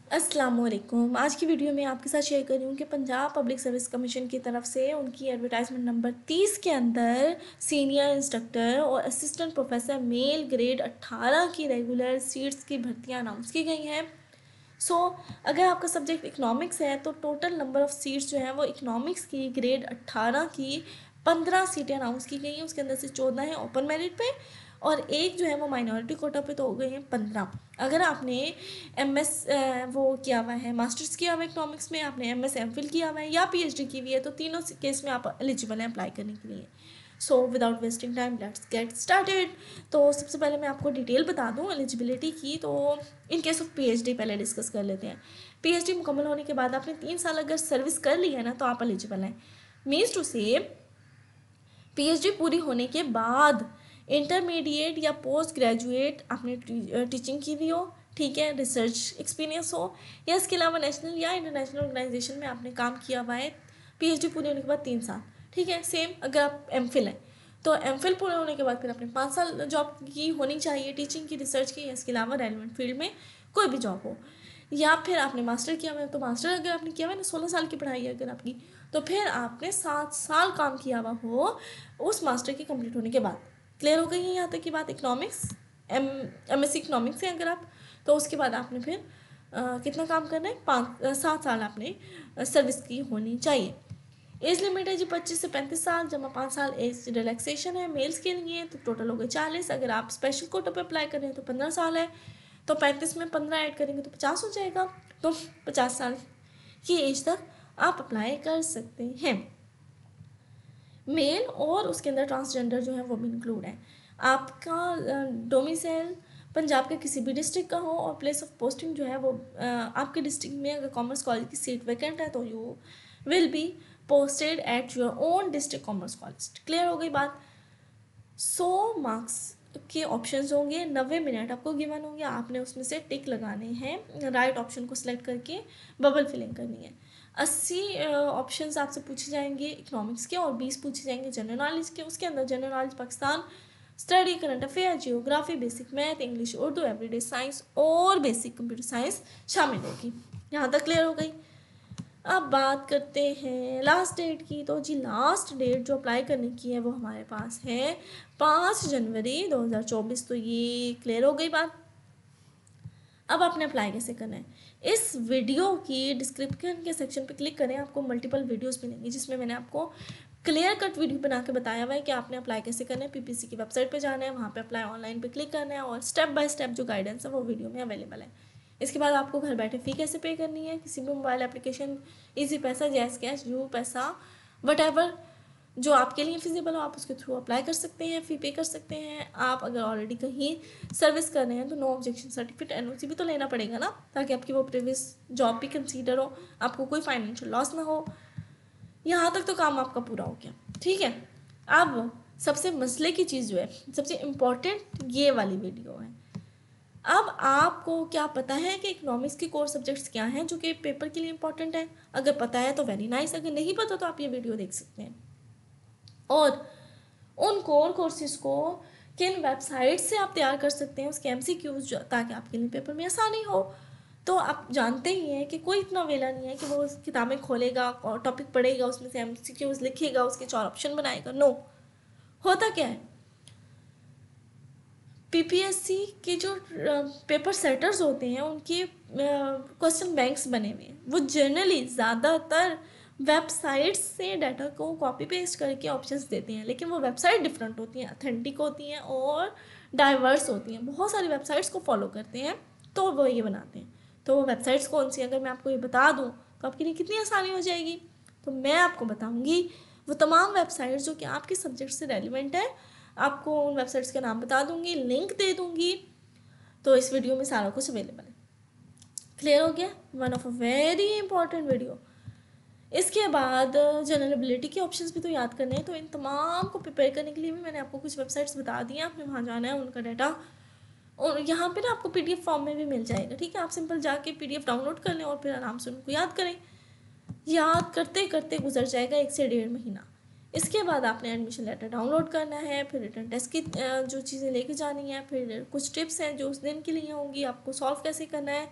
अस्सलाम वालेकुम। आज की वीडियो में आपके साथ शेयर कर रही हूँ कि पंजाब पब्लिक सर्विस कमीशन की तरफ से उनकी एडवर्टाइजमेंट नंबर 30 के अंदर सीनियर इंस्ट्रक्टर और असिस्टेंट प्रोफेसर मेल ग्रेड 18 की रेगुलर सीट्स की भर्तियाँ अनाउंस की गई हैं। अगर आपका सब्जेक्ट इकनॉमिक्स है तो टोटल नंबर ऑफ़ सीट्स जो हैं वो इकनॉमिक्स की ग्रेड 18 की 15 सीटें अनाउंस की गई हैं। उसके अंदर से 14 हैं ओपन मेरिट पे और एक जो है वो माइनॉरिटी कोटा पे, तो हो गई हैं 15। अगर आपने एमएस वो किया हुआ है, मास्टर्स किया हुआ है इकनॉमिक्स में, आपने एमएस एमफिल किया हुआ है या पीएचडी की हुई है, तो तीनों केस में आप एलिजिबल हैं अप्लाई करने के लिए। Without wasting time let's get started. तो सबसे पहले मैं आपको डिटेल बता दूं एलिजिबिलिटी की। तो इन केस ऑफ पीएचडी पहले डिस्कस कर लेते हैं। पीएचडी मुकम्मल होने के बाद आपने 3 साल अगर सर्विस कर ली है ना, तो आप एलिजिबल हैं। मीन्स टू से पीएचडी पूरी होने के बाद इंटरमीडिएट या पोस्ट ग्रेजुएट आपने टीचिंग की भी हो, ठीक है, रिसर्च एक्सपीरियंस हो, या इसके अलावा नेशनल या इंटरनेशनल ऑर्गेनाइजेशन में आपने काम किया हुआ है पीएचडी पूरी होने के बाद 3 साल, ठीक है। सेम अगर आप एमफिल हैं तो एमफिल पूरे होने के बाद फिर आपने 5 साल जॉब की होनी चाहिए, टीचिंग की, रिसर्च की, या इसके अलावा रेलिवेंट फील्ड में कोई भी जॉब हो। या फिर आपने मास्टर किया हुआ है तो मास्टर अगर आपने किया हुआ है ना, 16 साल की पढ़ाई है अगर आपकी, तो फिर आपने 7 साल काम किया हुआ हो उस मास्टर की कंप्लीट होने के बाद। क्लियर हो गई है यहाँ तक की बात। इकनॉमिक्स एमएससी इकनॉमिक्स है अगर आप, तो उसके बाद आपने फिर कितना काम करना है, 7 साल आपने सर्विस की होनी चाहिए। एज लिमिट है जी 25 से 35 साल, जमा 5 साल एज रिलैक्सेशन है मेल्स के लिए, तो टोटल हो गए 40। अगर आप स्पेशल कोटा पे अप्लाई कर रहे हैं तो 15 साल है, तो 35 में 15 ऐड करेंगे तो 50 हो जाएगा। तो 50 साल की एज तक आप अप्लाई कर सकते हैं। मेल और उसके अंदर ट्रांसजेंडर जो है वो भी इंक्लूड है। आपका डोमिसाइल पंजाब के किसी भी डिस्ट्रिक्ट का हो और प्लेस ऑफ पोस्टिंग जो है वो आपके डिस्ट्रिक्ट में अगर कॉमर्स कॉलेज की सीट वैकेंट है तो you will be posted at your own district commerce college. Clear हो गई बात। 100 मार्क्स के ऑप्शंस होंगे, 90 मिनट आपको गिवन होंगे, आपने उसमें से टिक लगाने हैं, राइट ऑप्शन को सिलेक्ट करके बबल फिलिंग करनी है। 80 ऑप्शंस आपसे पूछे जाएंगे इकोनॉमिक्स के और 20 पूछे जाएंगे जनरल नॉलेज के। उसके अंदर general knowledge Pakistan, study, current affair, geography, basic math, English, Urdu, everyday science और बेसिक कंप्यूटर साइंस शामिल होगी। यहाँ तक क्लियर हो गई। अब बात करते हैं लास्ट डेट की। तो जी लास्ट डेट जो अप्लाई करने की है वो हमारे पास है 5 जनवरी 2024। तो ये क्लियर हो गई बात। अब आपने अप्लाई कैसे करना है, इस वीडियो की डिस्क्रिप्शन के सेक्शन पे क्लिक करें, आपको मल्टीपल वीडियोस मिलेंगी जिसमें मैंने आपको क्लियर कट वीडियो बना के बताया हुआ है कि आपने अप्लाई कैसे करना है। पीपीसी की वेबसाइट पे जाना है, वहाँ पे अप्लाई ऑनलाइन पे क्लिक करना है और स्टेप बाय स्टेप जो गाइडेंस है वो वीडियो में अवेलेबल है। इसके बाद आपको घर बैठे फ़ी कैसे पे करनी है, किसी भी मोबाइल एप्लीकेशन, इजी पैसा, जैस कैश, यू पैसा, वट एवर जो आपके लिए फिजिबल हो आप उसके थ्रू अप्लाई कर सकते हैं, फ़ी पे कर सकते हैं। आप अगर ऑलरेडी कहीं सर्विस कर रहे हैं तो नो ऑब्जेक्शन सर्टिफिकेट एनओसी भी तो लेना पड़ेगा ना, ताकि आपकी वो प्रीवियस जॉब भी कंसीडर हो, आपको कोई फाइनेंशियल लॉस ना हो। यहाँ तक तो काम आपका पूरा हो गया, ठीक है। अब सबसे मसले की चीज़ जो है, सबसे इम्पॉर्टेंट ये वाली वीडियो है। अब आपको क्या पता है कि इकोनॉमिक्स के कोर सब्जेक्ट्स क्या हैं जो कि पेपर के लिए इंपॉर्टेंट है? अगर पता है तो वेरी नाइस, अगर नहीं पता तो आप ये वीडियो देख सकते हैं। और उन कोर कोर्सेज को किन वेबसाइट से आप तैयार कर सकते हैं उसके एमसीक्यूज, ताकि आपके लिए पेपर में आसानी हो। तो आप जानते ही हैं कि कोई इतना वेला नहीं है कि वो किताबें खोलेगा और टॉपिक पढ़ेगा, उसमें से एमसीक्यूज लिखेगा, उसके 4 ऑप्शन बनाएगा। नो, होता क्या है, पीपीएससी के जो पेपर सेटर्स होते हैं उनके क्वेश्चन बैंक्स बने हुए हैं, वो जनरली ज़्यादातर वेबसाइट्स से डाटा को कॉपी पेस्ट करके ऑप्शंस देते हैं, लेकिन वो वेबसाइट डिफरेंट होती हैं, अथेंटिक होती हैं और डाइवर्स होती हैं, बहुत सारी वेबसाइट्स को फॉलो करते हैं, तो वो ये बनाते हैं। तो वो वेबसाइट्स कौन सी, अगर मैं आपको ये बता दूँ तो आपके लिए कितनी आसानी हो जाएगी। तो मैं आपको बताऊँगी वो तमाम वेबसाइट्स जो कि आपके सब्जेक्ट से रेलिवेंट है। आपको उन वेबसाइट्स के नाम बता दूंगी, लिंक दे दूंगी, तो इस वीडियो में सारा कुछ अवेलेबल है। क्लियर हो गया, one of a very important video. इसके बाद जनरल एबिलिटी के ऑप्शंस भी तो याद करने हैं, तो इन तमाम को प्रिपेयर करने के लिए भी मैंने आपको कुछ वेबसाइट्स बता दी हैं, आपने वहाँ जाना है, उनका डाटा और यहाँ पे ना आपको पीडीएफ फॉर्म में भी मिल जाएगा, ठीक है। आप सिंपल जाके पीडीएफ डाउनलोड कर लें और फिर आराम से उनको याद करें। याद करते करते गुजर जाएगा 1 से 1.5 महीना। इसके बाद आपने एडमिशन लेटर डाउनलोड करना है, फिर रिटर्न टेस्ट की जो चीज़ें लेके जानी है, फिर कुछ टिप्स हैं जो उस दिन के लिए होंगी, आपको सॉल्व कैसे करना है,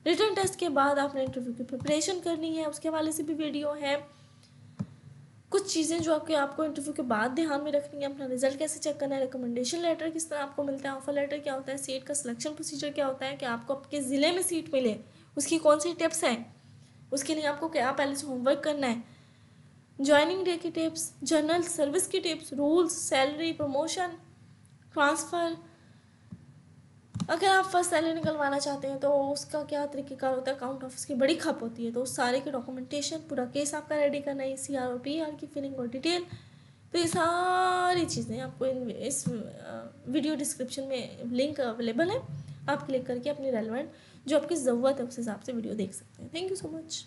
रिटन टेस्ट के बाद आपने इंटरव्यू की प्रिपरेशन करनी है, उसके हवाले से भी वीडियो है। कुछ चीज़ें जो आपको इंटरव्यू के बाद ध्यान में रखनी है, अपना रिजल्ट कैसे चेक करना है, रिकमेंडेशन लेटर किस तरह आपको मिलता है, ऑफर लेटर क्या होता है, सीट का सिलेक्शन प्रोसीजर क्या होता है, कि आपको आपके ज़िले में सीट मिले उसकी कौन सी टिप्स हैं, उसके लिए आपको क्या पहले से होमवर्क करना है, ज्वाइनिंग डे की टिप्स, जनरल सर्विस की tips, rules, salary, promotion, transfer. अगर आप फर्स्ट सैलरी निकलवाना चाहते हैं तो उसका क्या तरीक़ेकार होता है, अकाउंट ऑफिस की बड़ी खप होती है, तो उस सारे के डॉक्यूमेंटेशन, पूरा केस आपका रेडी करना है, CR और PR की फिलिंग और डिटेल। तो ये सारी चीज़ें आपको इस वीडियो डिस्क्रिप्शन में लिंक अवेलेबल है, आप क्लिक करके अपनी रेलेवेंट जो आपकी ज़रूरत है उस हिसाब से वीडियो देख सकते हैं। Thank you so much.